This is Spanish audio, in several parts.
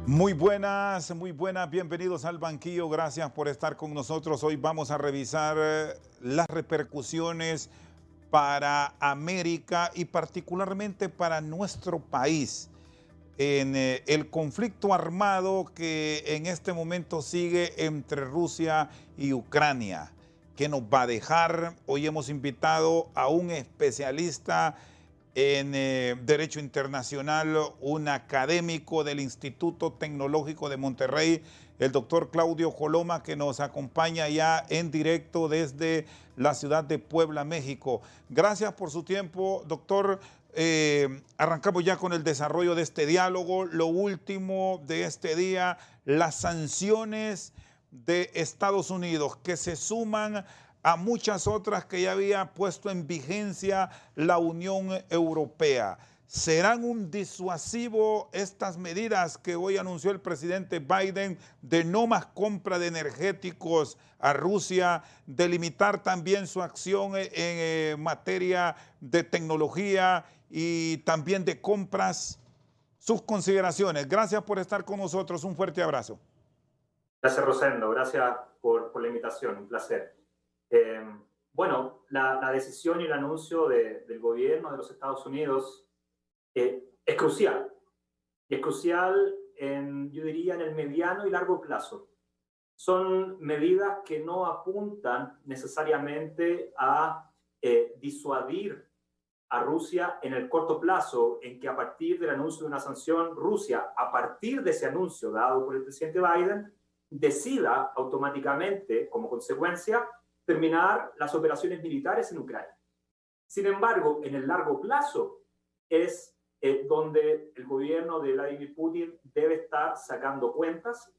Muy buenas, bienvenidos al banquillo, gracias por estar con nosotros. Hoy vamos a revisar las repercusiones para América y particularmente para nuestro país en el conflicto armado que en este momento sigue entre Rusia y Ucrania. ¿Qué nos va a dejar? Hoy hemos invitado a un especialista en Derecho Internacional, un académico del Instituto Tecnológico de Monterrey, el doctor Claudio Coloma, que nos acompaña ya en directo desde la ciudad de Puebla, México. Gracias por su tiempo, doctor. Arrancamos ya con el desarrollo de este diálogo. Lo último de este día, las sanciones de Estados Unidos que se suman a muchas otras que ya había puesto en vigencia la Unión Europea. ¿Serán un disuasivo estas medidas que hoy anunció el presidente Biden de no más compra de energéticos a Rusia, de limitar también su acción en materia de tecnología y también de compras? Sus consideraciones. Gracias por estar con nosotros. Un fuerte abrazo. Gracias, Rosendo. Gracias por la invitación. Un placer. Eh, bueno, la decisión y el anuncio del gobierno de los Estados Unidos es crucial. Y es crucial, yo diría, en el mediano y largo plazo. Son medidas que no apuntan necesariamente a disuadir a Rusia en el corto plazo, en que a partir del anuncio de una sanción, Rusia, a partir de ese anuncio dado por el presidente Biden, decida automáticamente, como consecuencia, terminar las operaciones militares en Ucrania. Sin embargo, en el largo plazo es donde el gobierno de Vladimir Putin debe estar sacando cuentas,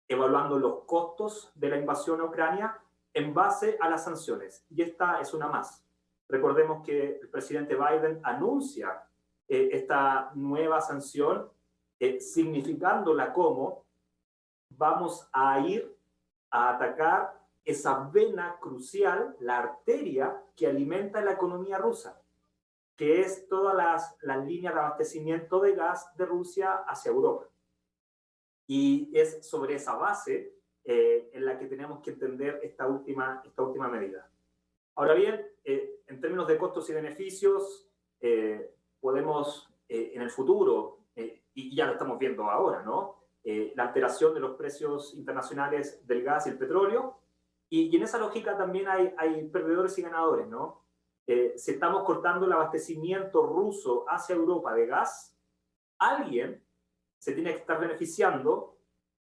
evaluando los costos de la invasión a Ucrania en base a las sanciones. Y esta es una más. Recordemos que el presidente Biden anuncia esta nueva sanción, significándola como vamos a ir a atacar esa vena crucial, la arteria que alimenta la economía rusa, que es todas las líneas de abastecimiento de gas de Rusia hacia Europa. Y es sobre esa base en la que tenemos que entender esta última medida. Ahora bien, en términos de costos y beneficios, podemos en el futuro, y ya lo estamos viendo ahora, ¿no? La alteración de los precios internacionales del gas y el petróleo, y en esa lógica también hay perdedores y ganadores, ¿no? Si estamos cortando el abastecimiento ruso hacia Europa de gas, alguien se tiene que estar beneficiando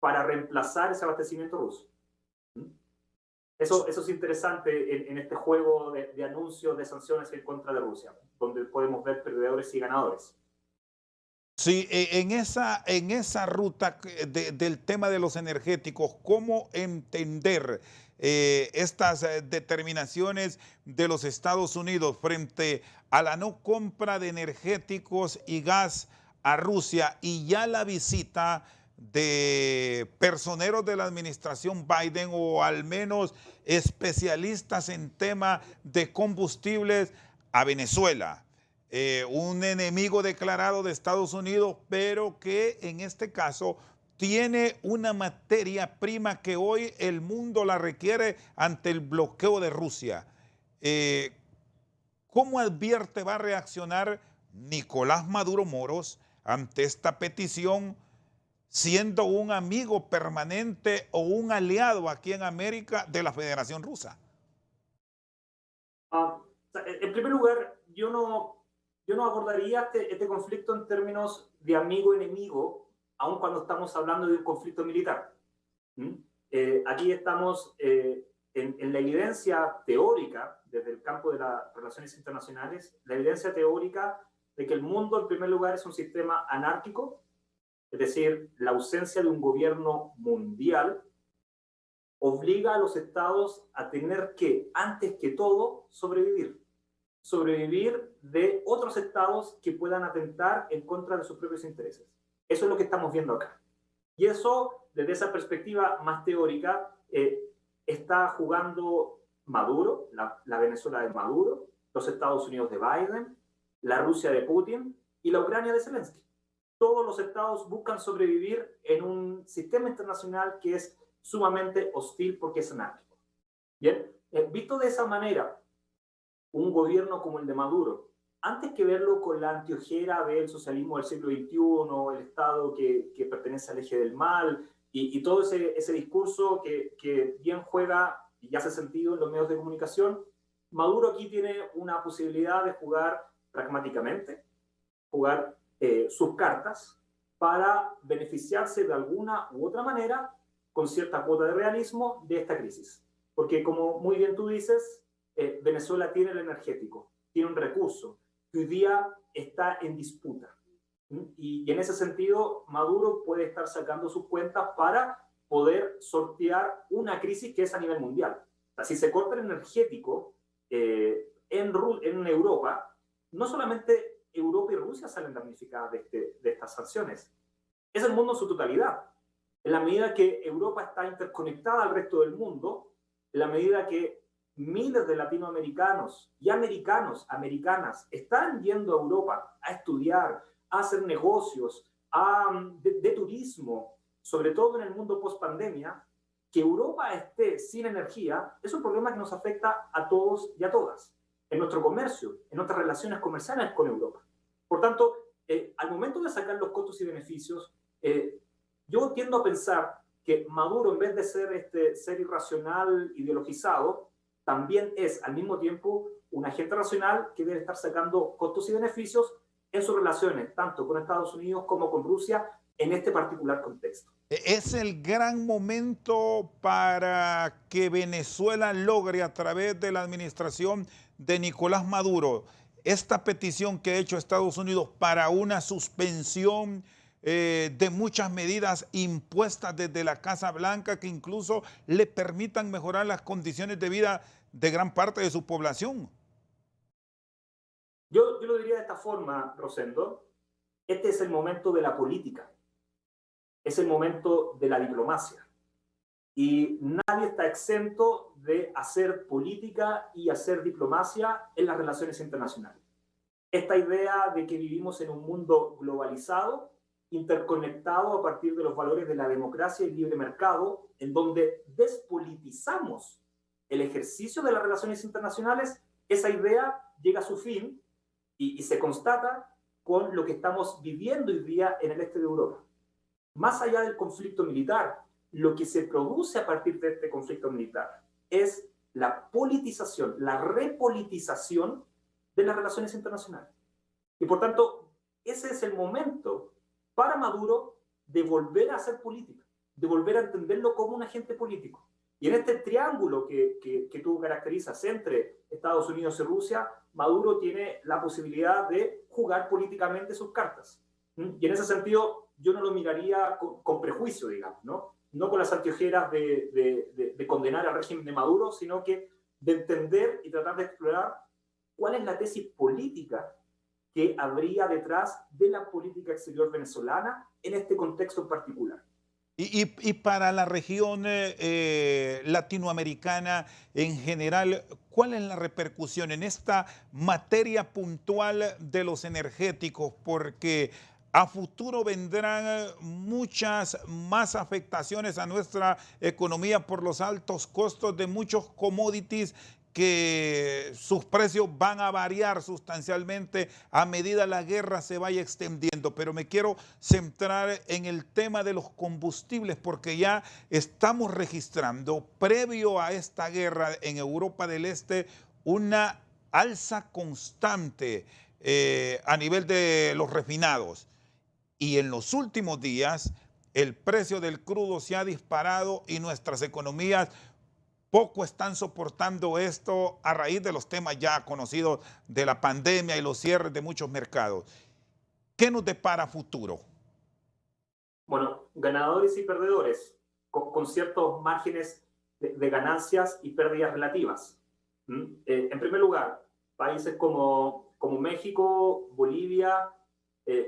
para reemplazar ese abastecimiento ruso. Eso es interesante en este juego de anuncios de sanciones en contra de Rusia, donde podemos ver perdedores y ganadores. Sí, en esa ruta del tema de los energéticos, ¿cómo entender estas determinaciones de los Estados Unidos frente a la no compra de energéticos y gas a Rusia y ya la visita de personeros de la administración Biden o al menos especialistas en tema de combustibles a Venezuela? Un enemigo declarado de Estados Unidos, pero que en este caso tiene una materia prima que hoy el mundo la requiere ante el bloqueo de Rusia. Eh, ¿Cómo advierte va a reaccionar Nicolás Maduro Moros ante esta petición, siendo un amigo permanente o un aliado aquí en América de la Federación Rusa? En primer lugar, yo no abordaría este conflicto en términos de amigo-enemigo, aun cuando estamos hablando de un conflicto militar. ¿Mm? Aquí estamos en la evidencia teórica, desde el campo de las relaciones internacionales, la evidencia teórica de que el mundo, en primer lugar, es un sistema anárquico, es decir, la ausencia de un gobierno mundial obliga a los estados a tener que, antes que todo, sobrevivir de otros estados que puedan atentar en contra de sus propios intereses. Eso es lo que estamos viendo acá. Y eso, desde esa perspectiva más teórica, está jugando Maduro, la Venezuela de Maduro, los Estados Unidos de Biden, la Rusia de Putin y la Ucrania de Zelensky. todos los estados buscan sobrevivir en un sistema internacional que es sumamente hostil porque es anárquico. Bien, visto de esa manera, un gobierno como el de Maduro, antes que verlo con la antiojera del socialismo del siglo XXI, el Estado que pertenece al eje del mal, y todo ese discurso que bien juega y hace sentido en los medios de comunicación, Maduro aquí tiene una posibilidad de jugar pragmáticamente, jugar sus cartas para beneficiarse de alguna u otra manera, con cierta cuota de realismo, de esta crisis. Porque como muy bien tú dices, Venezuela tiene el energético, tiene un recurso que hoy día está en disputa. Y en ese sentido, Maduro puede estar sacando sus cuentas para poder sortear una crisis que es a nivel mundial. O sea, si se corta el energético en Europa, no solamente Europa y Rusia salen damnificadas de estas sanciones, es el mundo en su totalidad. En la medida que Europa está interconectada al resto del mundo, en la medida que miles de latinoamericanos y americanas están yendo a Europa a estudiar, a hacer negocios, de turismo, sobre todo en el mundo post-pandemia, que Europa esté sin energía es un problema que nos afecta a todos y a todas, en nuestro comercio, en nuestras relaciones comerciales con Europa. Por tanto, al momento de sacar los costos y beneficios, yo tiendo a pensar que Maduro, en vez de ser irracional, ideologizado, también es al mismo tiempo un agente racional que debe estar sacando costos y beneficios en sus relaciones, tanto con Estados Unidos como con Rusia, en este particular contexto. Es el gran momento para que Venezuela logre, a través de la administración de Nicolás Maduro, esta petición que ha hecho Estados Unidos para una suspensión de muchas medidas impuestas desde la Casa Blanca que incluso le permitan mejorar las condiciones de vida de gran parte de su población. Yo lo diría de esta forma, Rosendo, este es el momento de la política, es el momento de la diplomacia. Y nadie está exento de hacer política y hacer diplomacia en las relaciones internacionales. Esta idea de que vivimos en un mundo globalizado, interconectado a partir de los valores de la democracia y el libre mercado, en donde despolitizamos el ejercicio de las relaciones internacionales, esa idea llega a su fin y se constata con lo que estamos viviendo hoy día en el este de Europa. Más allá del conflicto militar, lo que se produce a partir de este conflicto militar es la politización, la repolitización de las relaciones internacionales. Y por tanto, ese es el momento para Maduro de volver a hacer política, de volver a entenderlo como un agente político. Y en este triángulo que tú caracterizas entre Estados Unidos y Rusia, Maduro tiene la posibilidad de jugar políticamente sus cartas. Y en ese sentido, yo no lo miraría con prejuicio, digamos, ¿no? No con las anteojeras de condenar al régimen de Maduro, sino que de entender y tratar de explorar cuál es la tesis política que habría detrás de la política exterior venezolana en este contexto en particular. Y para la región latinoamericana en general, ¿cuál es la repercusión en esta materia puntual de los energéticos? Porque a futuro vendrán muchas más afectaciones a nuestra economía por los altos costos de muchos commodities que sus precios van a variar sustancialmente a medida la guerra se vaya extendiendo. Pero me quiero centrar en el tema de los combustibles porque ya estamos registrando, previo a esta guerra en Europa del Este, una alza constante a nivel de los refinados. Y en los últimos días el precio del crudo se ha disparado y nuestras economías poco están soportando esto a raíz de los temas ya conocidos de la pandemia y los cierres de muchos mercados. ¿Qué nos depara futuro? Bueno, ganadores y perdedores, con ciertos márgenes de ganancias y pérdidas relativas. En primer lugar, países como México, Bolivia,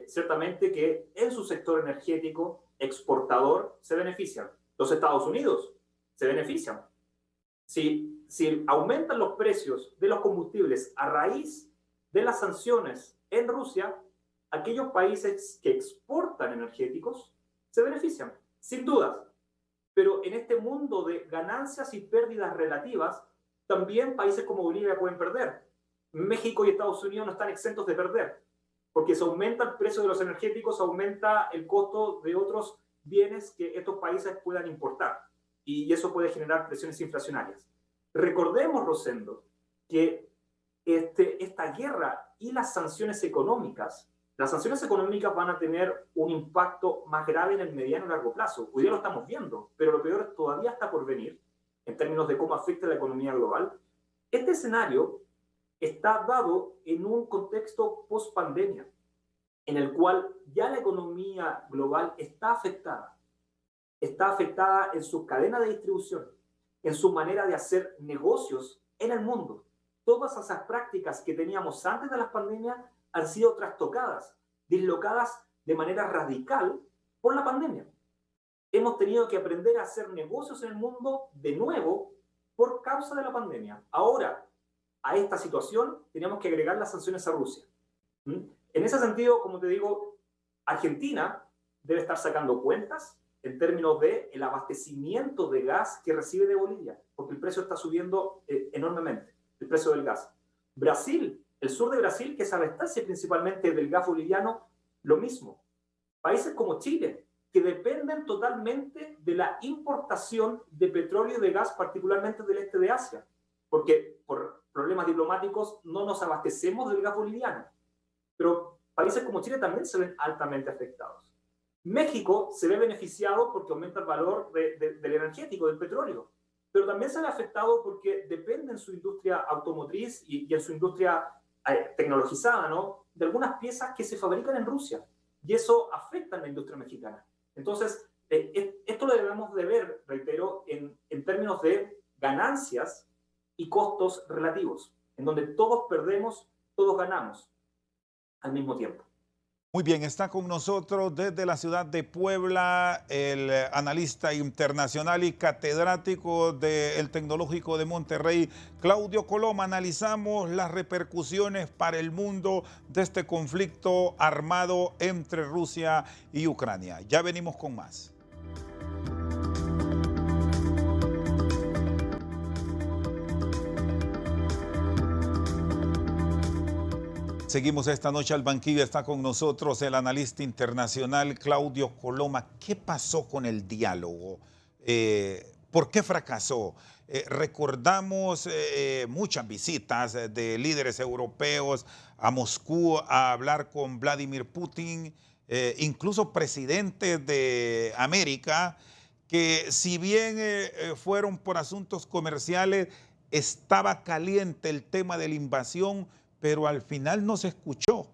ciertamente que en su sector energético exportador se benefician. Los Estados Unidos se benefician. Si aumentan los precios de los combustibles a raíz de las sanciones en Rusia, aquellos países que exportan energéticos se benefician, sin dudas. Pero en este mundo de ganancias y pérdidas relativas, también países como Bolivia pueden perder. México y Estados Unidos no están exentos de perder, porque se aumenta el precio de los energéticos, aumenta el costo de otros bienes que estos países puedan importar, y eso puede generar presiones inflacionarias. Recordemos, Rosendo, que esta guerra y las sanciones económicas van a tener un impacto más grave en el mediano y largo plazo. Hoy día lo estamos viendo, pero lo peor todavía está por venir en términos de cómo afecta la economía global. Este escenario está dado en un contexto post-pandemia, en el cual ya la economía global está afectada en su cadena de distribución, en su manera de hacer negocios en el mundo. Todas esas prácticas que teníamos antes de la pandemia han sido trastocadas, dislocadas de manera radical por la pandemia. Hemos tenido que aprender a hacer negocios en el mundo de nuevo por causa de la pandemia. Ahora, a esta situación tenemos que agregar las sanciones a Rusia. En ese sentido, como te digo, Argentina debe estar sacando cuentas en términos de el abastecimiento de gas que recibe de Bolivia, porque el precio está subiendo enormemente, el precio del gas. Brasil, el sur de Brasil, que se abastece principalmente del gas boliviano, lo mismo. Países como Chile, que dependen totalmente de la importación de petróleo y de gas, particularmente del este de Asia, porque por problemas diplomáticos no nos abastecemos del gas boliviano. Pero países como Chile también se ven altamente afectados. México se ve beneficiado porque aumenta el valor del energético, del petróleo, pero también se ve afectado porque depende en su industria automotriz y en su industria tecnologizada, ¿no?, de algunas piezas que se fabrican en Rusia, y eso afecta a la industria mexicana. Entonces, esto lo debemos de ver, reitero, en términos de ganancias y costos relativos, en donde todos perdemos, todos ganamos al mismo tiempo. Muy bien, está con nosotros desde la ciudad de Puebla el analista internacional y catedrático del Tecnológico de Monterrey, Claudio Coloma. Analizamos las repercusiones para el mundo de este conflicto armado entre Rusia y Ucrania. Ya venimos con más. Seguimos esta noche al banquillo. Está con nosotros el analista internacional Claudio Coloma. ¿Qué pasó con el diálogo? ¿Por qué fracasó? Recordamos muchas visitas de líderes europeos a Moscú a hablar con Vladimir Putin, incluso presidentes de América, que si bien fueron por asuntos comerciales, estaba caliente el tema de la invasión, pero al final no se escuchó.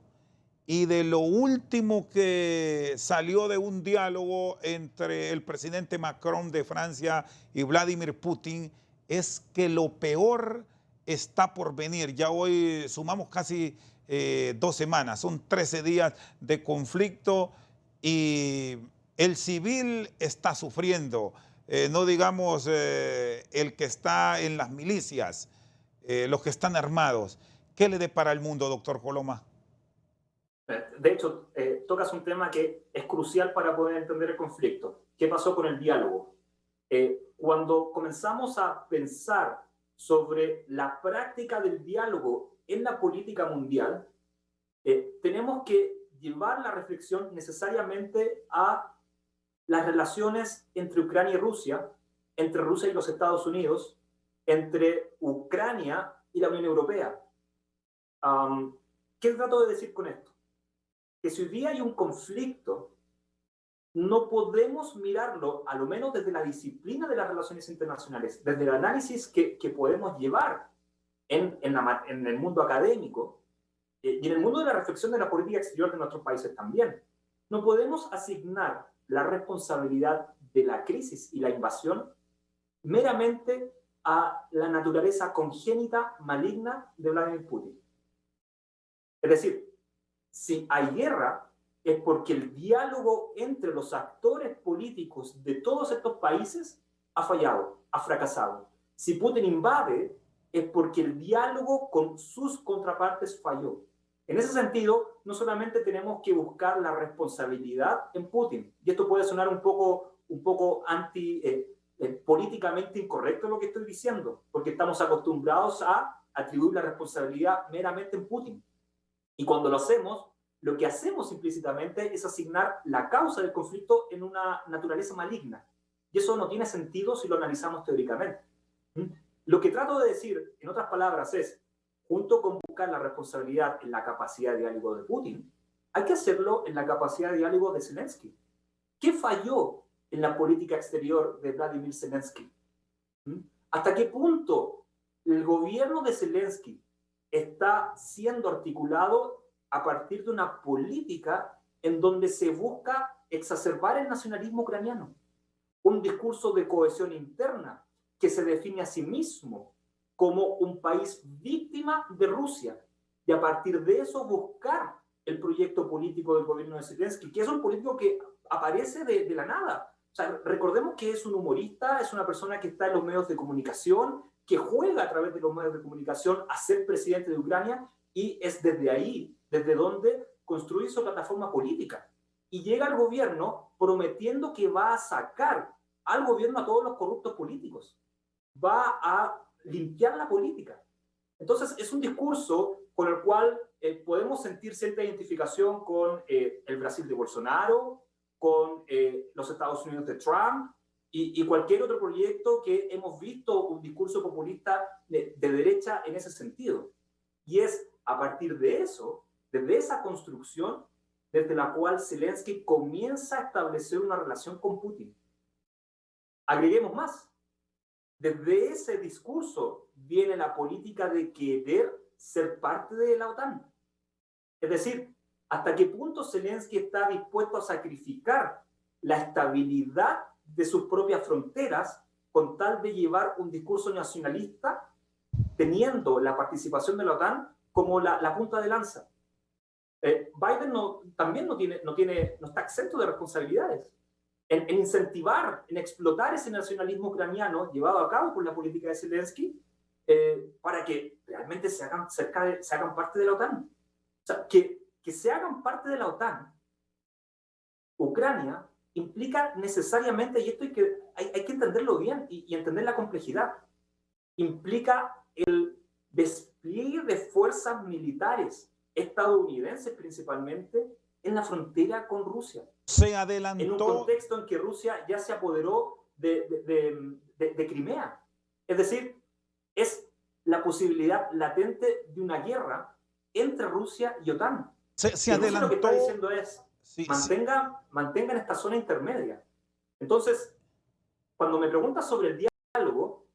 Y de lo último que salió de un diálogo entre el presidente Macron de Francia y Vladimir Putin es que lo peor está por venir. Ya hoy sumamos casi 2 semanas, son 13 días de conflicto y el civil está sufriendo, no digamos el que está en las milicias, los que están armados. ¿Qué le depara al mundo, doctor Coloma? De hecho, tocas un tema que es crucial para poder entender el conflicto. ¿Qué pasó con el diálogo? Cuando comenzamos a pensar sobre la práctica del diálogo en la política mundial, tenemos que llevar la reflexión necesariamente a las relaciones entre Ucrania y Rusia, entre Rusia y los Estados Unidos, entre Ucrania y la Unión Europea. ¿Qué trato de decir con esto? Que si hoy día hay un conflicto, no podemos mirarlo, a lo menos desde la disciplina de las relaciones internacionales, desde el análisis que podemos llevar en el mundo académico y en el mundo de la reflexión de la política exterior de nuestros países también. No podemos asignar la responsabilidad de la crisis y la invasión meramente a la naturaleza congénita, maligna de Vladimir Putin. Es decir, si hay guerra, es porque el diálogo entre los actores políticos de todos estos países ha fallado, ha fracasado. Si Putin invade, es porque el diálogo con sus contrapartes falló. En ese sentido, no solamente tenemos que buscar la responsabilidad en Putin, y esto puede sonar un poco políticamente incorrecto lo que estoy diciendo, porque estamos acostumbrados a atribuir la responsabilidad meramente en Putin. Y cuando lo que hacemos implícitamente es asignar la causa del conflicto en una naturaleza maligna. Y eso no tiene sentido si lo analizamos teóricamente. Lo que trato de decir, en otras palabras, es, junto con buscar la responsabilidad en la capacidad de diálogo de Putin, hay que hacerlo en la capacidad de diálogo de Zelensky. ¿Qué falló en la política exterior de Vladimir Zelensky? ¿Hasta qué punto el gobierno de Zelensky está siendo articulado a partir de una política en donde se busca exacerbar el nacionalismo ucraniano? Un discurso de cohesión interna que se define a sí mismo como un país víctima de Rusia, y a partir de eso buscar el proyecto político del gobierno de Zelensky, que es un político que aparece de la nada. O sea, recordemos que es un humorista, es una persona que está en los medios de comunicación, que juega a través de los medios de comunicación a ser presidente de Ucrania, y es desde ahí, desde donde construye su plataforma política. Y llega al gobierno prometiendo que va a sacar al gobierno a todos los corruptos políticos, va a limpiar la política. Entonces, es un discurso con el cual podemos sentir cierta identificación con el Brasil de Bolsonaro, con los Estados Unidos de Trump y cualquier otro proyecto que hemos visto un discurso populista de derecha en ese sentido. Y es a partir de eso, desde esa construcción, desde la cual Zelensky comienza a establecer una relación con Putin. Agreguemos más. Desde ese discurso viene la política de querer ser parte de la OTAN. Es decir, hasta qué punto Zelensky está dispuesto a sacrificar la estabilidad de sus propias fronteras con tal de llevar un discurso nacionalista, teniendo la participación de la OTAN como la punta de lanza. Biden también no está exento de responsabilidades. En incentivar, en explotar ese nacionalismo ucraniano llevado a cabo por la política de Zelensky para que realmente se hagan parte de la OTAN. O sea, que se hagan parte de la OTAN, Ucrania, implica necesariamente, y esto hay que entenderlo bien y entender la complejidad, implica el despliegue de fuerzas militares estadounidenses principalmente en la frontera con Rusia. Se adelantó. En un contexto en que Rusia ya se apoderó de Crimea. Es decir, es la posibilidad latente de una guerra entre Rusia y OTAN. Se adelantó. Lo que está diciendo es, sí, mantengan esta zona intermedia. Entonces, cuando me preguntas sobre el diálogo,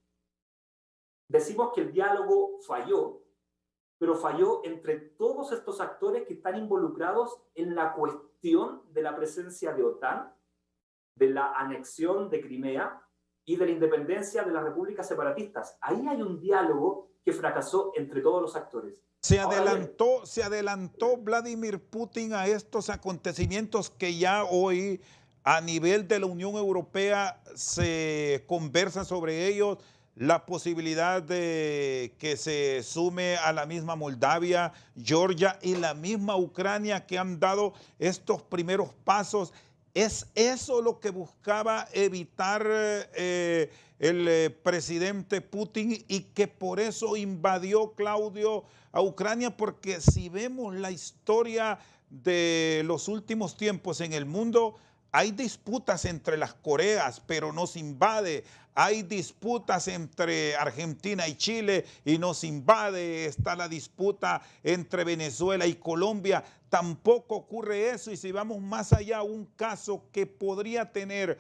decimos que el diálogo falló, pero falló entre todos estos actores que están involucrados en la cuestión de la presencia de OTAN, de la anexión de Crimea y de la independencia de las repúblicas separatistas. Ahí hay un diálogo que fracasó entre todos los actores. Se adelantó Vladimir Putin a estos acontecimientos que ya hoy a nivel de la Unión Europea se conversa sobre ellos, la posibilidad de que se sume a la misma Moldavia, Georgia y la misma Ucrania, que han dado estos primeros pasos. ¿Es eso lo que buscaba evitar el presidente Putin y que por eso invadió, Claudio, a Ucrania? Porque si vemos la historia de los últimos tiempos en el mundo, hay disputas entre las Coreas, pero no se invade. Hay disputas entre Argentina y Chile y no se invade. Está la disputa entre Venezuela y Colombia. Tampoco ocurre eso. Y si vamos más allá, un caso que podría tener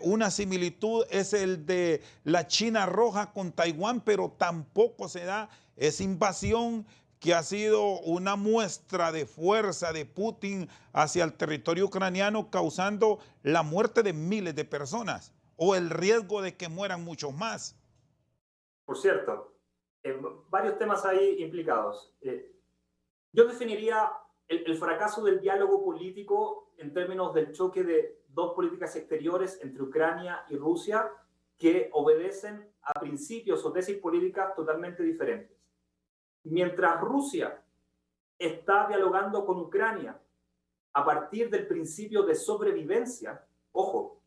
una similitud es el de la China Roja con Taiwán, pero tampoco se da esa invasión que ha sido una muestra de fuerza de Putin hacia el territorio ucraniano, causando la muerte de miles de personas o el riesgo de que mueran muchos más. Por cierto, varios temas ahí implicados. Yo definiría el fracaso del diálogo político en términos del choque de dos políticas exteriores entre Ucrania y Rusia que obedecen a principios o tesis políticas totalmente diferentes. Mientras Rusia está dialogando con Ucrania a partir del principio de sobrevivencia. Ojo,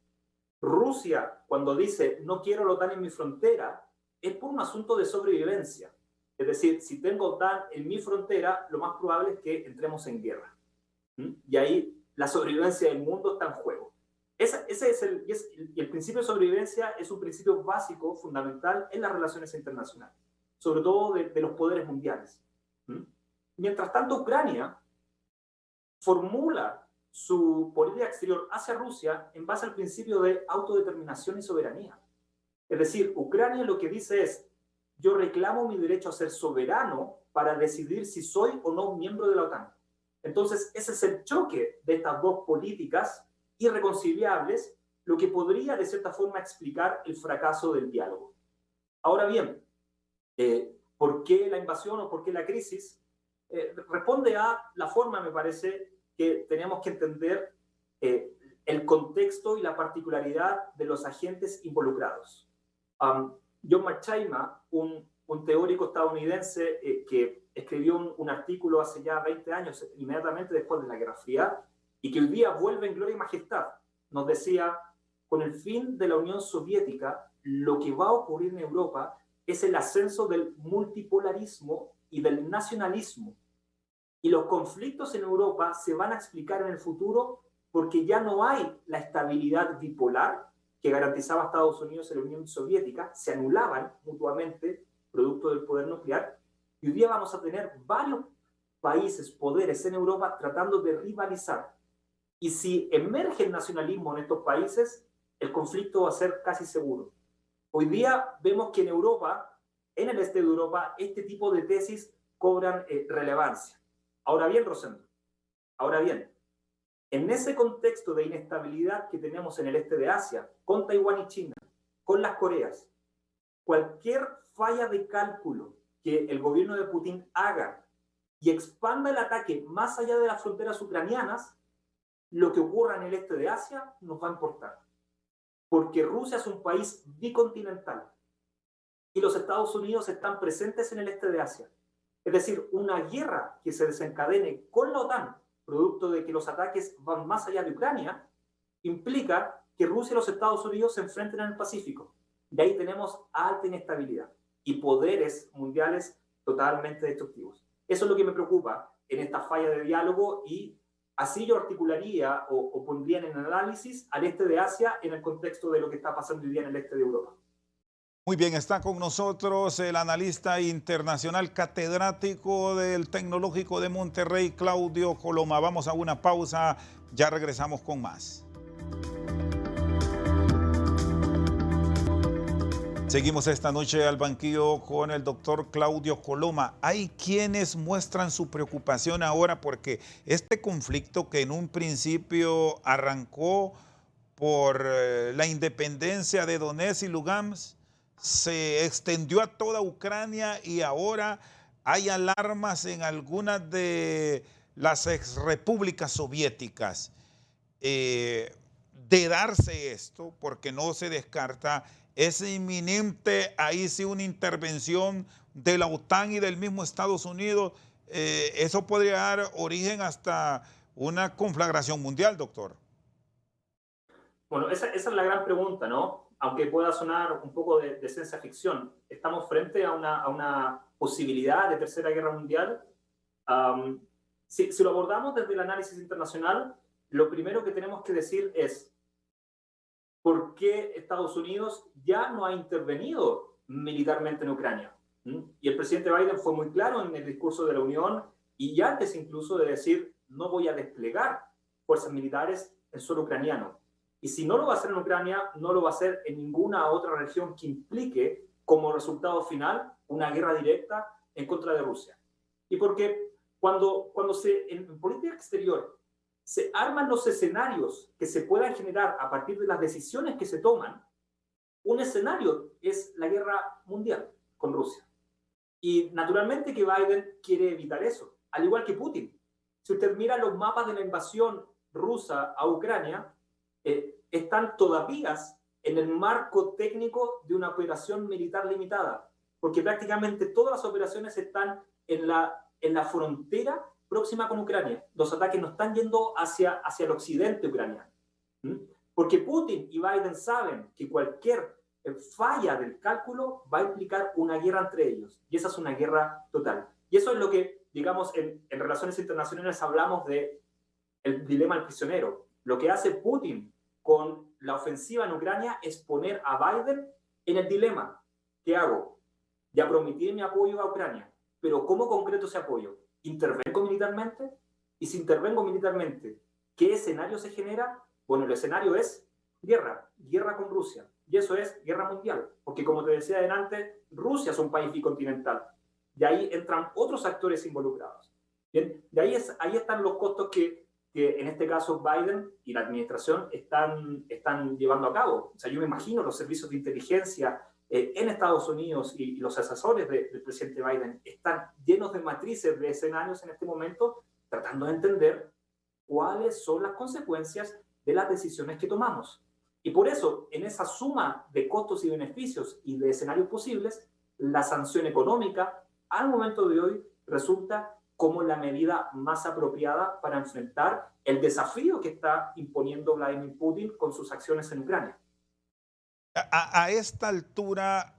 Rusia, cuando dice no quiero la OTAN en mi frontera, es por un asunto de sobrevivencia. Es decir, si tengo OTAN en mi frontera, lo más probable es que entremos en guerra. Y ahí la sobrevivencia del mundo está en juego. Ese es el principio de sobrevivencia es un principio básico, fundamental en las relaciones internacionales, sobre todo de los poderes mundiales. Mientras tanto, Ucrania formula su política exterior hacia Rusia en base al principio de autodeterminación y soberanía. Es decir, Ucrania lo que dice es, yo reclamo mi derecho a ser soberano para decidir si soy o no miembro de la OTAN. Entonces, ese es el choque de estas dos políticas irreconciliables, lo que podría de cierta forma explicar el fracaso del diálogo. Ahora bien, ¿por qué la invasión o por qué la crisis? Responde a la forma, me parece, que tenemos que entender el contexto y la particularidad de los agentes involucrados. John Mearsheimer, un teórico estadounidense que escribió un artículo hace ya 20 años, inmediatamente después de la Guerra Fría, y que hoy día vuelve en gloria y majestad, nos decía, con el fin de la Unión Soviética, lo que va a ocurrir en Europa es el ascenso del multipolarismo y del nacionalismo. Y los conflictos en Europa se van a explicar en el futuro porque ya no hay la estabilidad bipolar que garantizaba Estados Unidos en la Unión Soviética, se anulaban mutuamente producto del poder nuclear, y hoy día vamos a tener varios países, poderes en Europa tratando de rivalizar. Y si emerge el nacionalismo en estos países, el conflicto va a ser casi seguro. Hoy día vemos que en Europa, en el este de Europa, este tipo de tesis cobran relevancia. Ahora bien, Rosendo, ahora bien, en ese contexto de inestabilidad que tenemos en el este de Asia, con Taiwán y China, con las Coreas, cualquier falla de cálculo que el gobierno de Putin haga y expanda el ataque más allá de las fronteras ucranianas, lo que ocurra en el este de Asia nos va a importar. Porque Rusia es un país bicontinental y los Estados Unidos están presentes en el este de Asia. Es decir, una guerra que se desencadene con la OTAN, producto de que los ataques van más allá de Ucrania, implica que Rusia y los Estados Unidos se enfrenten en el Pacífico. De ahí tenemos alta inestabilidad y poderes mundiales totalmente destructivos. Eso es lo que me preocupa en esta falla de diálogo, y así yo articularía o pondría en el análisis al este de Asia en el contexto de lo que está pasando hoy día en el este de Europa. Muy bien, está con nosotros el analista internacional catedrático del Tecnológico de Monterrey, Claudio Coloma. Vamos a una pausa, ya regresamos con más. Seguimos esta noche al banquillo con el doctor Claudio Coloma. Hay quienes muestran su preocupación ahora porque este conflicto que en un principio arrancó por la independencia de Donetsk y Lugansk se extendió a toda Ucrania y ahora hay alarmas en algunas de las exrepúblicas soviéticas. De darse esto, porque no se descarta, es inminente ahí sí una intervención de la OTAN y del mismo Estados Unidos. Eso podría dar origen hasta una conflagración mundial, doctor. Bueno, esa es la gran pregunta, ¿no? Aunque pueda sonar un poco de ciencia ficción, ¿estamos frente a una posibilidad de tercera guerra mundial? Si lo abordamos desde el análisis internacional, lo primero que tenemos que decir es por qué Estados Unidos ya no ha intervenido militarmente en Ucrania. Y el presidente Biden fue muy claro en el discurso de la Unión, y ya antes incluso de decir no voy a desplegar fuerzas militares en suelo ucraniano. Y si no lo va a hacer en Ucrania, no lo va a hacer en ninguna otra región que implique como resultado final una guerra directa en contra de Rusia. Y porque cuando en política exterior se arman los escenarios que se puedan generar a partir de las decisiones que se toman, un escenario es la guerra mundial con Rusia. Y naturalmente que Biden quiere evitar eso, al igual que Putin. Si usted mira los mapas de la invasión rusa a Ucrania, están todavía en el marco técnico de una operación militar limitada, porque prácticamente todas las operaciones están en la frontera próxima con Ucrania. Los ataques no están yendo hacia el occidente ucraniano. Porque Putin y Biden saben que cualquier falla del cálculo va a implicar una guerra entre ellos. Y esa es una guerra total. Y eso es lo que, digamos, en relaciones internacionales hablamos de el dilema del prisionero. Lo que hace Putin con la ofensiva en Ucrania es poner a Biden en el dilema. ¿Qué hago? Ya prometí mi apoyo a Ucrania, pero ¿cómo concreto ese apoyo? ¿Intervengo militarmente? Y si intervengo militarmente, ¿qué escenario se genera? Bueno, el escenario es guerra con Rusia. Y eso es guerra mundial. Porque como te decía adelante, Rusia es un país bicontinental. Y ahí entran otros actores involucrados. ¿Bien? De ahí están los costos que en este caso Biden y la administración están llevando a cabo. O sea, yo me imagino los servicios de inteligencia en Estados Unidos y los asesores del presidente Biden están llenos de matrices de escenarios en este momento, tratando de entender cuáles son las consecuencias de las decisiones que tomamos. Y por eso, en esa suma de costos y beneficios y de escenarios posibles, la sanción económica, al momento de hoy, resulta como la medida más apropiada para enfrentar el desafío que está imponiendo Vladimir Putin con sus acciones en Ucrania. A esta altura,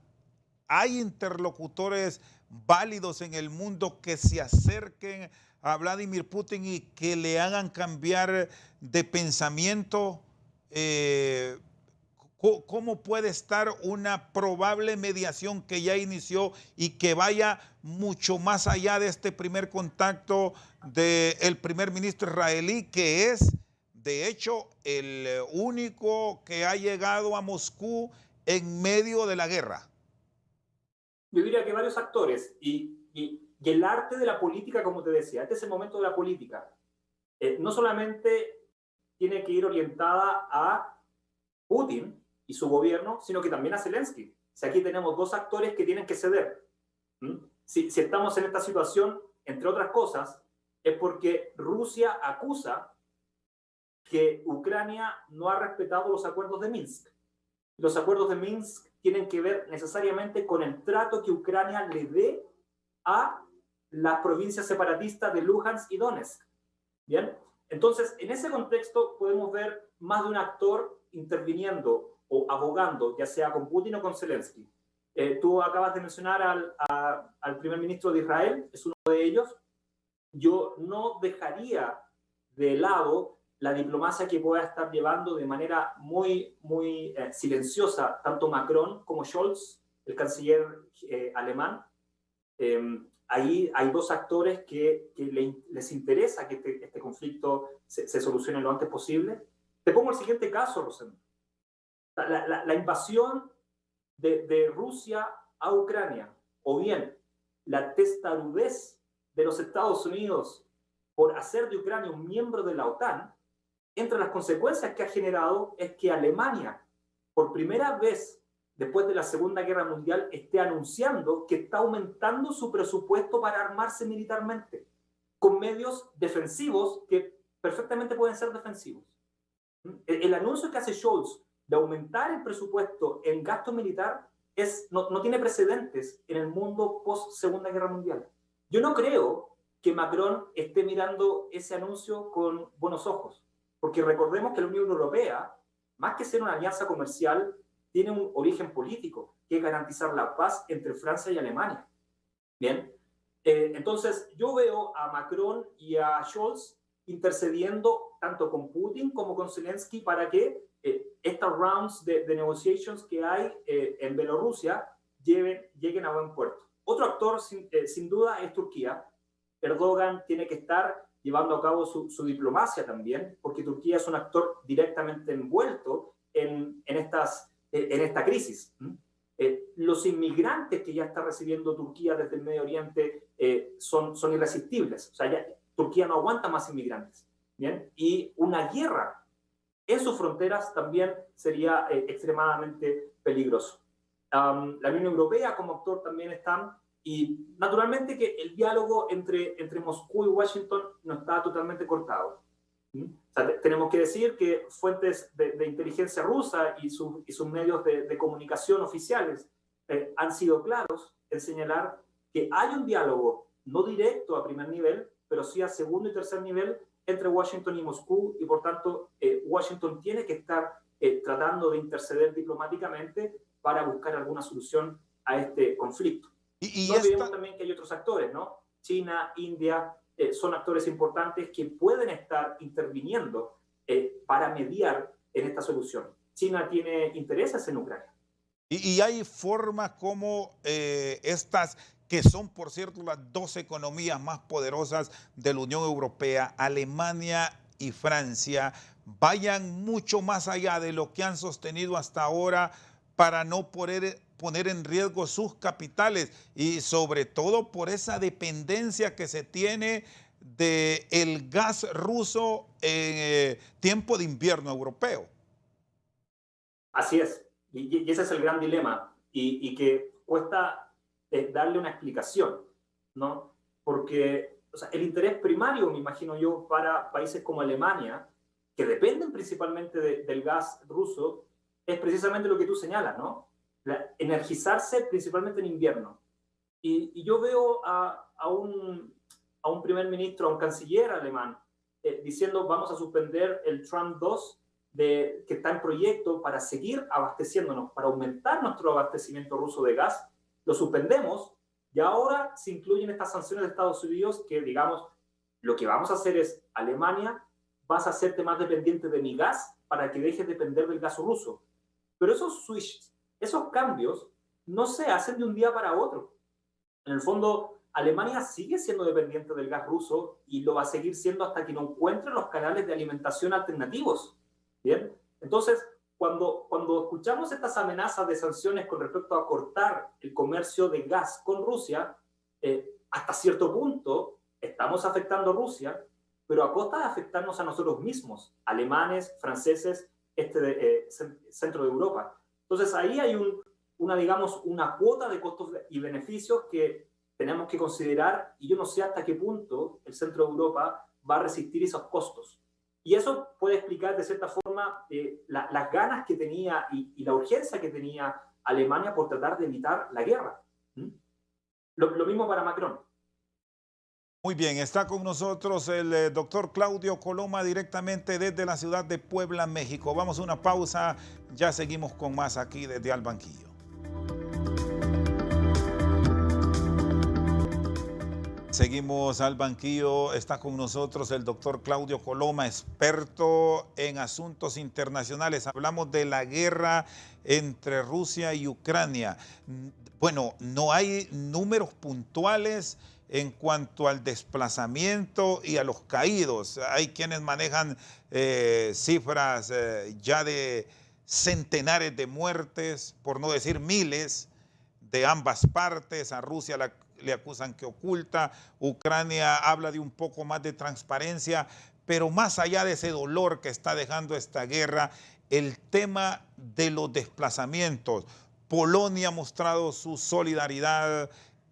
¿hay interlocutores válidos en el mundo que se acerquen a Vladimir Putin y que le hagan cambiar de pensamiento? ¿Cómo puede estar una probable mediación que ya inició y que vaya mucho más allá de este primer contacto del primer ministro israelí, que es, de hecho, el único que ha llegado a Moscú en medio de la guerra? Yo diría que varios actores y el arte de la política, como te decía, este es el momento de la política. No solamente tiene que ir orientada a Putin y su gobierno, sino que también a Zelensky. O sea, aquí tenemos dos actores que tienen que ceder. Si estamos en esta situación, entre otras cosas, es porque Rusia acusa que Ucrania no ha respetado los acuerdos de Minsk. Los acuerdos de Minsk tienen que ver necesariamente con el trato que Ucrania le dé a las provincias separatistas de Luhansk y Donetsk. ¿Bien? Entonces, en ese contexto podemos ver más de un actor interviniendo o abogando, ya sea con Putin o con Zelensky. Tú acabas de mencionar al primer ministro de Israel, es uno de ellos. Yo no dejaría de lado la diplomacia que pueda estar llevando de manera muy silenciosa tanto Macron como Scholz, el canciller alemán. Ahí hay dos actores que les interesa que este conflicto se solucione lo antes posible. Te pongo el siguiente caso, Rosendo. La invasión de Rusia a Ucrania, o bien la testarudez de los Estados Unidos por hacer de Ucrania un miembro de la OTAN, entre las consecuencias que ha generado es que Alemania, por primera vez después de la Segunda Guerra Mundial, esté anunciando que está aumentando su presupuesto para armarse militarmente, con medios defensivos que perfectamente pueden ser defensivos. El anuncio que hace Scholz de aumentar el presupuesto en gasto militar no tiene precedentes en el mundo post-Segunda Guerra Mundial. Yo no creo que Macron esté mirando ese anuncio con buenos ojos, porque recordemos que la Unión Europea, más que ser una alianza comercial, tiene un origen político, que es garantizar la paz entre Francia y Alemania. Bien, entonces yo veo a Macron y a Scholz intercediendo tanto con Putin como con Zelensky para que estas rounds de negotiations que hay en Bielorrusia lleguen a buen puerto. Otro actor, sin duda, es Turquía. Erdogan tiene que estar llevando a cabo su diplomacia también, porque Turquía es un actor directamente envuelto en esta crisis. Los inmigrantes que ya está recibiendo Turquía desde el Medio Oriente son irresistibles. O sea, Turquía no aguanta más inmigrantes. ¿Bien? Y una guerra en sus fronteras también sería extremadamente peligroso. La Unión Europea como actor también está, y naturalmente que el diálogo entre Moscú y Washington no está totalmente cortado. O sea, tenemos que decir que fuentes de inteligencia rusa y sus medios de comunicación oficiales han sido claros en señalar que hay un diálogo no directo a primer nivel, pero sí a segundo y tercer nivel entre Washington y Moscú, y por tanto Washington tiene que estar tratando de interceder diplomáticamente para buscar alguna solución a este conflicto. Y No olvidemos esta, también que hay otros actores, ¿no? China, India, son actores importantes que pueden estar interviniendo para mediar en esta solución. China tiene intereses en Ucrania. y hay formas como estas, que son, por cierto, las dos economías más poderosas de la Unión Europea, Alemania y Francia, vayan mucho más allá de lo que han sostenido hasta ahora para no poner en riesgo sus capitales y sobre todo por esa dependencia que se tiene del gas ruso en tiempo de invierno europeo. Así es, y ese es el gran dilema, y que cuesta darle una explicación, ¿no? Porque o sea, el interés primario, me imagino yo, para países como Alemania, que dependen principalmente del gas ruso, es precisamente lo que tú señalas, ¿no? Energizarse principalmente en invierno. Y yo veo a un primer ministro, a un canciller alemán, diciendo vamos a suspender el Trump 2 que está en proyecto para seguir abasteciéndonos, para aumentar nuestro abastecimiento ruso de gas, lo suspendemos y ahora se incluyen estas sanciones de Estados Unidos que, digamos, lo que vamos a hacer es, Alemania, vas a hacerte más dependiente de mi gas para que dejes de depender del gas ruso. Pero esos switches, esos cambios, no se hacen de un día para otro. En el fondo, Alemania sigue siendo dependiente del gas ruso y lo va a seguir siendo hasta que no encuentre los canales de alimentación alternativos. ¿Bien? Entonces, cuando escuchamos estas amenazas de sanciones con respecto a cortar el comercio de gas con Rusia, hasta cierto punto estamos afectando a Rusia, pero a costa de afectarnos a nosotros mismos, alemanes, franceses, centro de Europa. Entonces, ahí hay digamos, una cuota de costos y beneficios que tenemos que considerar, y yo no sé hasta qué punto el centro de Europa va a resistir esos costos. Y eso puede explicar de cierta forma las ganas que tenía y la urgencia que tenía Alemania por tratar de evitar la guerra. Lo mismo para Macron. Muy bien, está con nosotros el doctor Claudio Coloma directamente desde la ciudad de Puebla, México. Vamos a una pausa, ya seguimos con más aquí desde Al Banquillo. Seguimos al banquillo, está con nosotros el doctor Claudio Coloma, experto en asuntos internacionales. Hablamos de la guerra entre Rusia y Ucrania. Bueno, no hay números puntuales en cuanto al desplazamiento y a los caídos. Hay quienes manejan cifras ya de centenares de muertes, por no decir miles, de ambas partes. A Rusia le acusan que oculta, Ucrania habla de un poco más de transparencia, pero más allá de ese dolor que está dejando esta guerra, el tema de los desplazamientos. Polonia ha mostrado su solidaridad,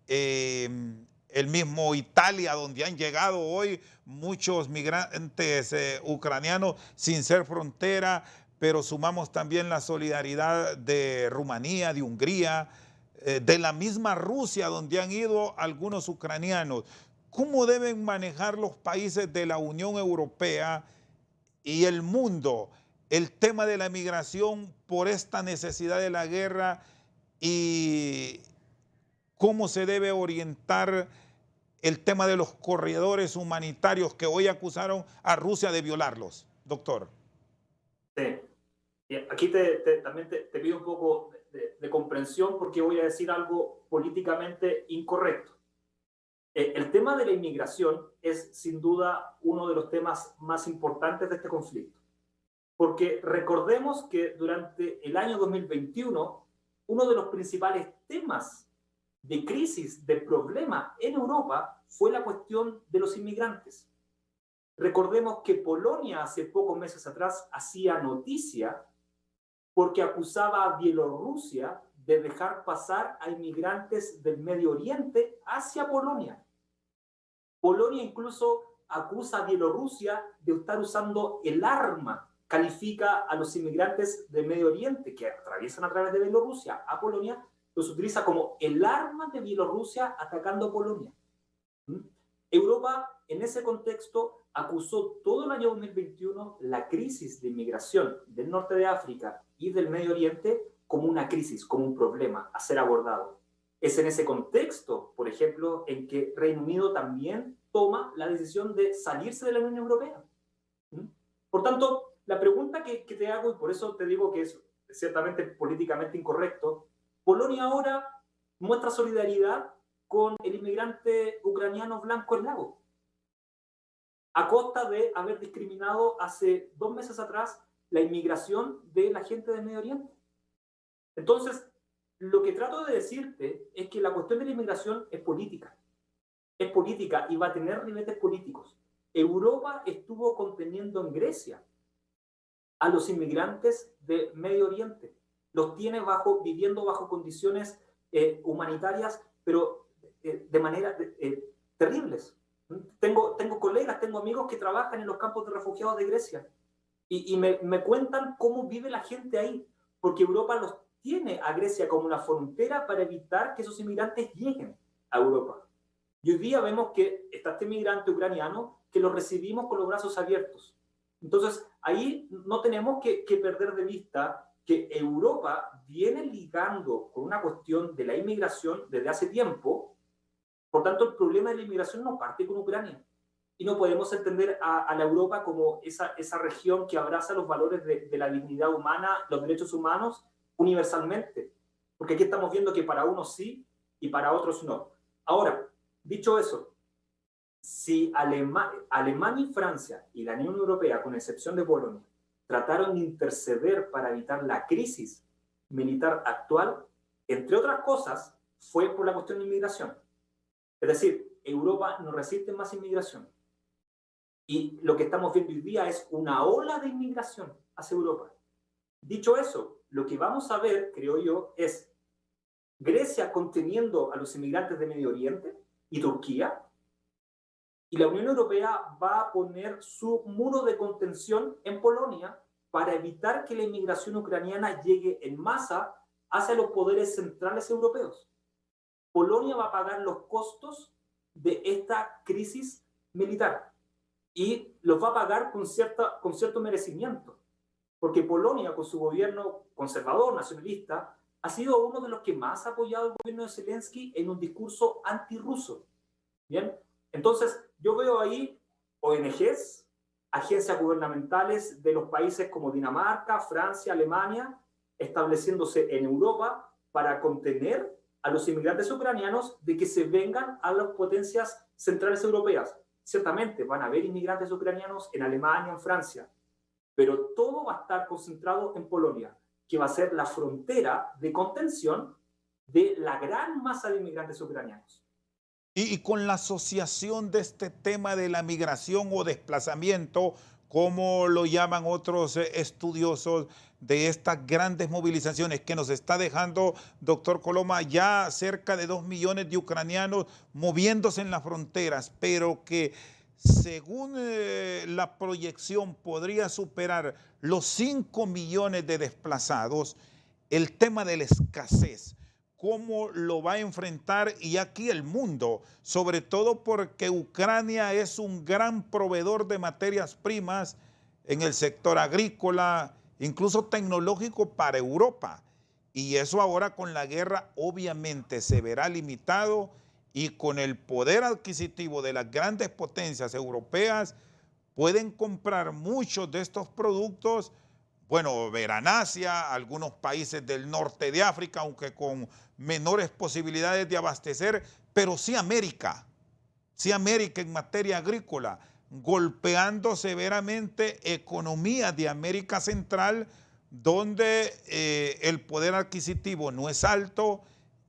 el mismo Italia, donde han llegado hoy muchos migrantes ucranianos sin ser frontera, pero sumamos también la solidaridad de Rumanía, de Hungría, de la misma Rusia, donde han ido algunos ucranianos. ¿Cómo deben manejar los países de la Unión Europea y el mundo el tema de la migración por esta necesidad de la guerra y cómo se debe orientar el tema de los corredores humanitarios que hoy acusaron a Rusia de violarlos, doctor? Sí. Y aquí también te pido un poco de comprensión porque voy a decir algo políticamente incorrecto. El tema de la inmigración es sin duda uno de los temas más importantes de este conflicto. Porque recordemos que durante el año 2021, uno de los principales temas de crisis, de problema en Europa, fue la cuestión de los inmigrantes. Recordemos que Polonia hace pocos meses atrás hacía noticia porque acusaba a Bielorrusia de dejar pasar a inmigrantes del Medio Oriente hacia Polonia. Polonia incluso acusa a Bielorrusia de estar usando el arma, califica a los inmigrantes del Medio Oriente que atraviesan a través de Bielorrusia a Polonia, los utiliza como el arma de Bielorrusia atacando a Polonia. Europa, en ese contexto, acusó todo el año 2021 la crisis de inmigración del norte de África y del Medio Oriente como una crisis, como un problema a ser abordado. Es en ese contexto, por ejemplo, en que Reino Unido también toma la decisión de salirse de la Unión Europea. Por tanto, la pregunta que te hago, y por eso te digo que es ciertamente políticamente incorrecto, Polonia ahora muestra solidaridad con el inmigrante ucraniano Blanco Lago, a costa de haber discriminado hace 2 meses atrás la inmigración de la gente del Medio Oriente. Entonces, lo que trato de decirte es que la cuestión de la inmigración es política y va a tener ribetes políticos. Europa estuvo conteniendo en Grecia a los inmigrantes de Medio Oriente. Los tiene viviendo bajo condiciones humanitarias, pero de manera terribles. Tengo colegas, tengo amigos que trabajan en los campos de refugiados de Grecia y me cuentan cómo vive la gente ahí, porque Europa los tiene a Grecia como una frontera para evitar que esos inmigrantes lleguen a Europa. Y hoy día vemos que está este inmigrante ucraniano que lo recibimos con los brazos abiertos. Entonces, ahí no tenemos que perder de vista que Europa viene ligando con una cuestión de la inmigración desde hace tiempo. Por tanto, el problema de la inmigración no parte con Ucrania. Y no podemos entender a la Europa como esa región que abraza los valores de la dignidad humana, los derechos humanos, universalmente. Porque aquí estamos viendo que para unos sí y para otros no. Ahora, dicho eso, si Alemania y Francia y la Unión Europea, con excepción de Polonia, trataron de interceder para evitar la crisis militar actual, entre otras cosas, fue por la cuestión de inmigración. Es decir, Europa no resiste más inmigración. Y lo que estamos viendo hoy día es una ola de inmigración hacia Europa. Dicho eso, lo que vamos a ver, creo yo, es Grecia conteniendo a los inmigrantes de Medio Oriente y Turquía, y la Unión Europea va a poner su muro de contención en Polonia para evitar que la inmigración ucraniana llegue en masa hacia los poderes centrales europeos. Polonia va a pagar los costos de esta crisis militar y los va a pagar con cierto merecimiento, porque Polonia, con su gobierno conservador, nacionalista, ha sido uno de los que más ha apoyado al gobierno de Zelensky en un discurso antirruso. ¿Bien? Entonces, yo veo ahí ONGs, agencias gubernamentales de los países como Dinamarca, Francia, Alemania, estableciéndose en Europa para contener a los inmigrantes ucranianos de que se vengan a las potencias centrales europeas. Ciertamente van a haber inmigrantes ucranianos en Alemania, en Francia, pero todo va a estar concentrado en Polonia, que va a ser la frontera de contención de la gran masa de inmigrantes ucranianos. Y con la asociación de este tema de la migración o desplazamiento, como lo llaman otros estudiosos de estas grandes movilizaciones que nos está dejando, doctor Coloma, ya cerca de 2 millones de ucranianos moviéndose en las fronteras, pero que según la proyección podría superar los 5 millones de desplazados, el tema de la escasez, cómo lo va a enfrentar y aquí el mundo, sobre todo porque Ucrania es un gran proveedor de materias primas en el sector agrícola, incluso tecnológico para Europa. Y eso ahora con la guerra obviamente se verá limitado y con el poder adquisitivo de las grandes potencias europeas pueden comprar muchos de estos productos. Bueno, verán Asia, algunos países del norte de África, aunque con menores posibilidades de abastecer, pero sí América en materia agrícola, golpeando severamente economías de América Central, donde el poder adquisitivo no es alto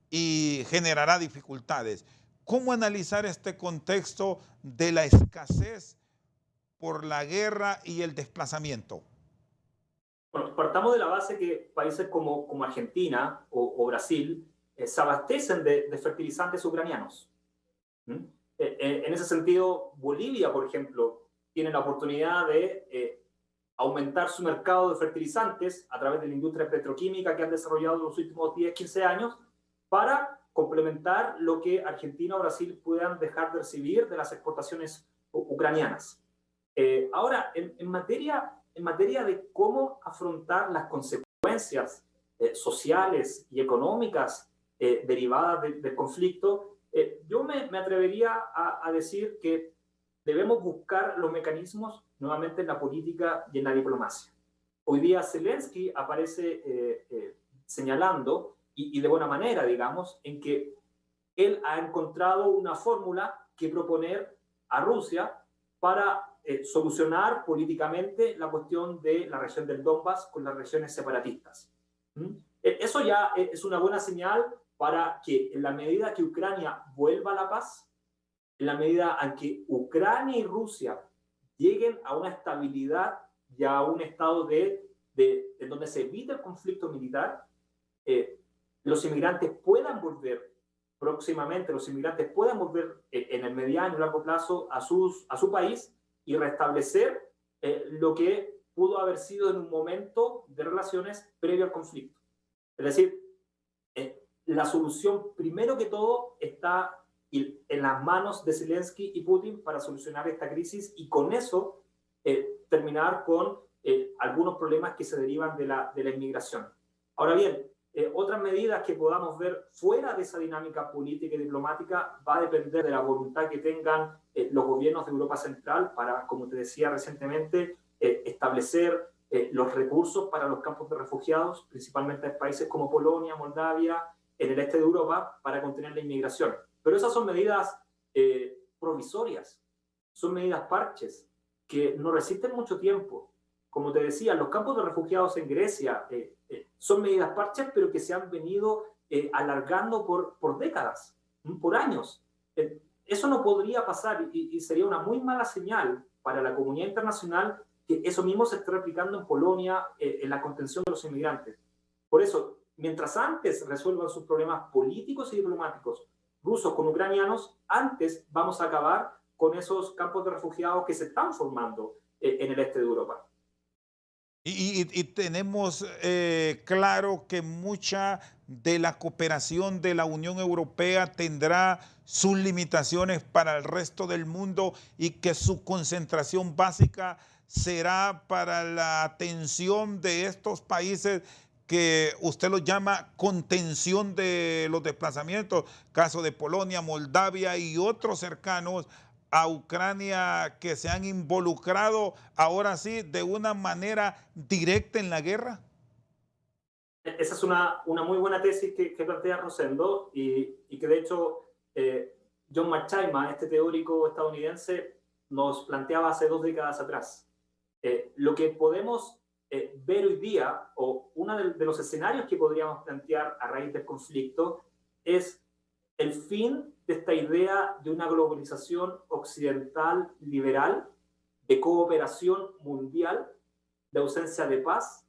y generará dificultades. ¿Cómo analizar este contexto de la escasez por la guerra y el desplazamiento? Bueno, partamos de la base que países como Argentina o Brasil se abastecen de fertilizantes ucranianos. ¿Mm? En ese sentido, Bolivia, por ejemplo, tiene la oportunidad de aumentar su mercado de fertilizantes a través de la industria petroquímica que han desarrollado en los últimos 10, 15 años para complementar lo que Argentina o Brasil puedan dejar de recibir de las exportaciones ucranianas. Ahora, en materia de cómo afrontar las consecuencias sociales y económicas derivadas del conflicto, yo me atrevería a decir que debemos buscar los mecanismos nuevamente en la política y en la diplomacia. Hoy día Zelensky aparece señalando, y de buena manera, digamos, en que él ha encontrado una fórmula que proponer a Rusia para solucionar políticamente la cuestión de la región del Donbass con las regiones separatistas. Eso ya es una buena señal para que en la medida que Ucrania vuelva a la paz, en la medida en que Ucrania y Rusia lleguen a una estabilidad y a un estado en donde se evite el conflicto militar, los inmigrantes puedan volver próximamente, en el mediano y largo plazo a su país y restablecer lo que pudo haber sido en un momento de relaciones previo al conflicto. Es decir, la solución, primero que todo, está en las manos de Zelensky y Putin para solucionar esta crisis y con eso terminar con algunos problemas que se derivan de la inmigración. Ahora bien, otras medidas que podamos ver fuera de esa dinámica política y diplomática va a depender de la voluntad que tengan los gobiernos de Europa Central para, como te decía recientemente, establecer los recursos para los campos de refugiados, principalmente en países como Polonia, Moldavia, en el este de Europa, para contener la inmigración. Pero esas son medidas provisorias, son medidas parches que no resisten mucho tiempo. Como te decía, los campos de refugiados en Grecia son medidas parches, pero que se han venido alargando por décadas, por años. Eso no podría pasar y sería una muy mala señal para la comunidad internacional que eso mismo se esté replicando en Polonia en la contención de los inmigrantes. Por eso, mientras antes resuelvan sus problemas políticos y diplomáticos rusos con ucranianos, antes vamos a acabar con esos campos de refugiados que se están formando en el este de Europa. Y tenemos claro que mucha de la cooperación de la Unión Europea tendrá sus limitaciones para el resto del mundo y que su concentración básica será para la atención de estos países que usted los llama contención de los desplazamientos, caso de Polonia, Moldavia y otros cercanos a Ucrania que se han involucrado ahora sí de una manera directa en la guerra? Esa es una muy buena tesis que plantea Rosendo y que de hecho John McChayma, este teórico estadounidense, nos planteaba hace 2 décadas atrás. Lo que podemos ver hoy día, o uno de los escenarios que podríamos plantear a raíz del conflicto, es el fin de esta idea de una globalización occidental liberal, de cooperación mundial, de ausencia de paz,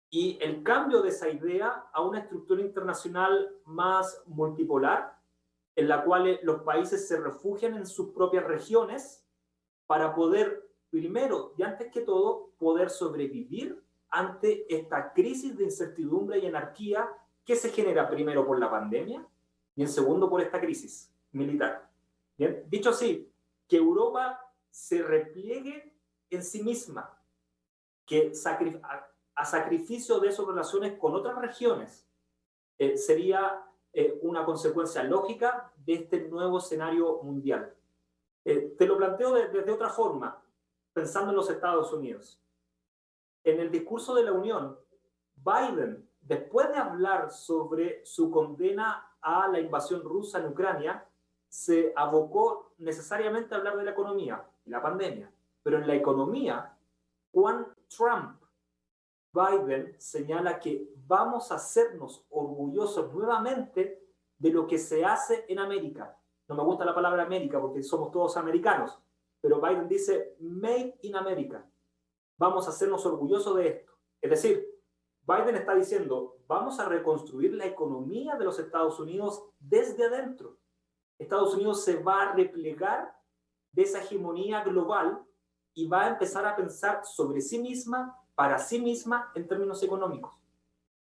y el cambio de esa idea a una estructura internacional más multipolar, en la cual los países se refugian en sus propias regiones para poder, primero y antes que todo, poder sobrevivir ante esta crisis de incertidumbre y anarquía que se genera primero por la pandemia y en segundo por esta crisis militar. ¿Bien? Dicho así, que Europa se repliegue en sí misma, que a sacrificio de sus relaciones con otras regiones, sería una consecuencia lógica de este nuevo escenario mundial. Te lo planteo desde otra forma, pensando en los Estados Unidos. En el discurso de la Unión, Biden, después de hablar sobre su condena a la invasión rusa en Ucrania, se abocó necesariamente a hablar de la economía y la pandemia. Pero en la economía, Juan Trump, Biden señala que vamos a hacernos orgullosos nuevamente de lo que se hace en América. No me gusta la palabra América porque somos todos americanos, pero Biden dice Made in America. Vamos a hacernos orgullosos de esto. Es decir, Biden está diciendo, vamos a reconstruir la economía de los Estados Unidos desde adentro. Estados Unidos se va a replegar de esa hegemonía global y va a empezar a pensar sobre sí misma, para sí misma, en términos económicos.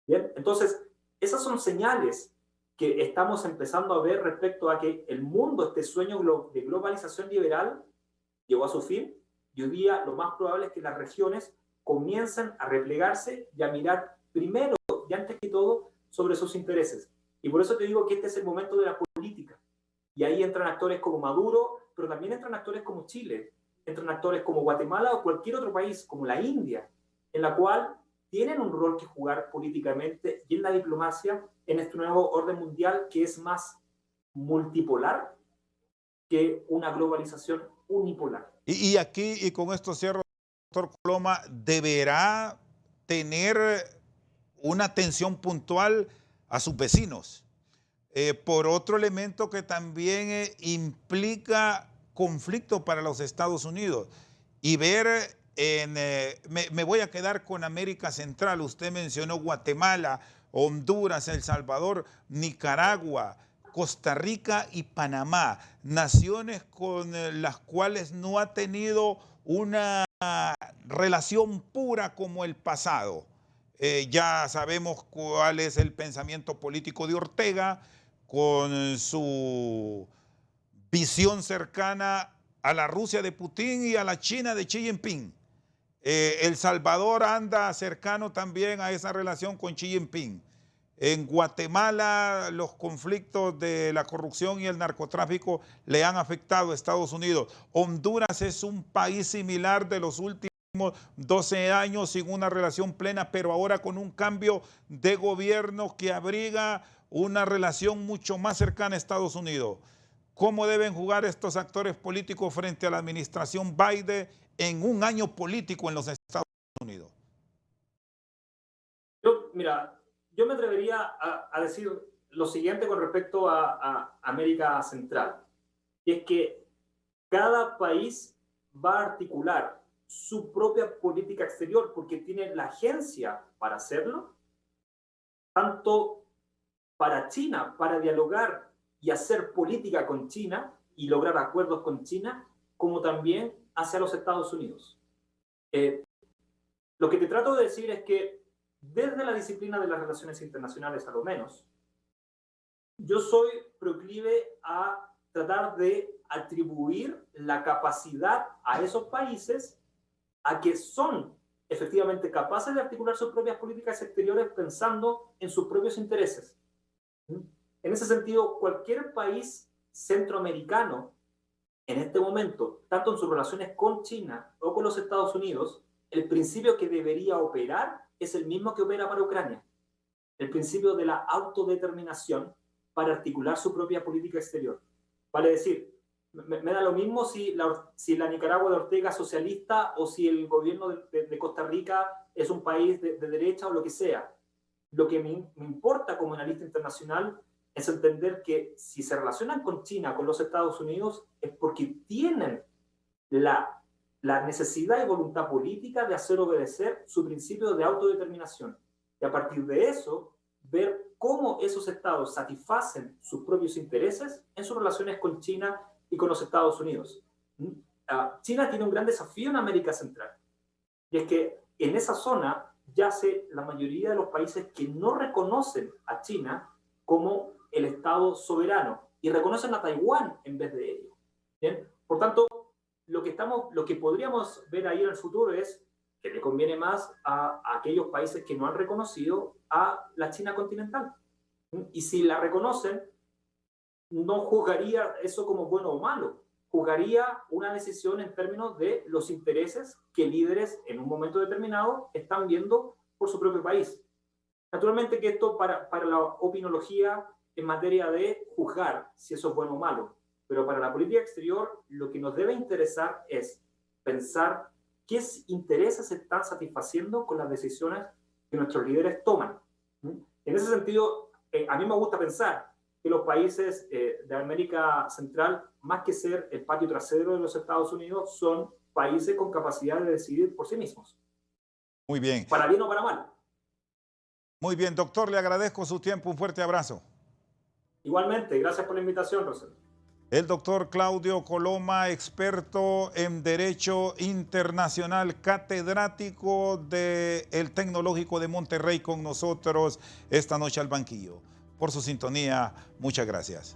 ¿Bien? Entonces, esas son señales que estamos empezando a ver respecto a que el mundo, este sueño de globalización liberal, llegó a su fin, y hoy día lo más probable es que las regiones comiencen a replegarse y a mirar primero y antes que todo sobre sus intereses. Y por eso te digo que este es el momento de la política. Y ahí entran actores como Maduro, pero también entran actores como Chile, entran actores como Guatemala o cualquier otro país, como la India, en la cual tienen un rol que jugar políticamente y en la diplomacia en este nuevo orden mundial que es más multipolar que una globalización unipolar. Y aquí, y con esto cierro, doctor Coloma, deberá tener una atención puntual a sus vecinos. Por otro elemento que también implica conflicto para los Estados Unidos. Y ver, me voy a quedar con América Central. Usted mencionó Guatemala, Honduras, El Salvador, Nicaragua, Costa Rica y Panamá. Naciones con las cuales no ha tenido una relación pura como el pasado. Ya sabemos cuál es el pensamiento político de Ortega, con su visión cercana a la Rusia de Putin y a la China de Xi Jinping. El Salvador anda cercano también a esa relación con Xi Jinping. En Guatemala los conflictos de la corrupción y el narcotráfico le han afectado a Estados Unidos. Honduras es un país similar de los últimos 12 años sin una relación plena, pero ahora con un cambio de gobierno que abriga una relación mucho más cercana a Estados Unidos. ¿Cómo deben jugar estos actores políticos frente a la administración Biden en un año político en los Estados Unidos? Yo me atrevería a decir lo siguiente con respecto a América Central, y es que cada país va a articular su propia política exterior porque tiene la agencia para hacerlo, tanto para China, para dialogar y hacer política con China y lograr acuerdos con China, como también hacia los Estados Unidos. Lo que te trato de decir es que desde la disciplina de las relaciones internacionales, a lo menos, yo soy proclive a tratar de atribuir la capacidad a esos países a que son efectivamente capaces de articular sus propias políticas exteriores pensando en sus propios intereses. En ese sentido, cualquier país centroamericano en este momento, tanto en sus relaciones con China o con los Estados Unidos, el principio que debería operar es el mismo que opera para Ucrania. El principio de la autodeterminación para articular su propia política exterior. Vale decir, me da lo mismo si la Nicaragua de Ortega es socialista o si el gobierno de Costa Rica es un país de derecha o lo que sea. Lo que me importa como analista internacional es entender que si se relacionan con China, con los Estados Unidos, es porque tienen la necesidad y voluntad política de hacer obedecer su principio de autodeterminación. Y a partir de eso, ver cómo esos estados satisfacen sus propios intereses en sus relaciones con China y con los Estados Unidos. China tiene un gran desafío en América Central, y es que en esa zona yace la mayoría de los países que no reconocen a China como el Estado soberano y reconocen a Taiwán en vez de ello. ¿Bien? Por tanto, lo que podríamos ver ahí en el futuro es que le conviene más a aquellos países que no han reconocido a la China continental. Y si la reconocen, no juzgaría eso como bueno o malo, juzgaría una decisión en términos de los intereses que líderes en un momento determinado están viendo por su propio país. Naturalmente que esto para la opinología en materia de juzgar si eso es bueno o malo, pero para la política exterior lo que nos debe interesar es pensar qué intereses se están satisfaciendo con las decisiones que nuestros líderes toman. En ese sentido, a mí me gusta pensar que los países de América Central, más que ser el patio trasero de los Estados Unidos, son países con capacidad de decidir por sí mismos. Muy bien. Para bien o para mal. Muy bien, doctor, le agradezco su tiempo. Un fuerte abrazo. Igualmente, gracias por la invitación, Rosendo. El doctor Claudio Coloma, experto en Derecho Internacional, catedrático del Tecnológico de Monterrey, con nosotros esta noche al banquillo. por su sintonía. Muchas gracias.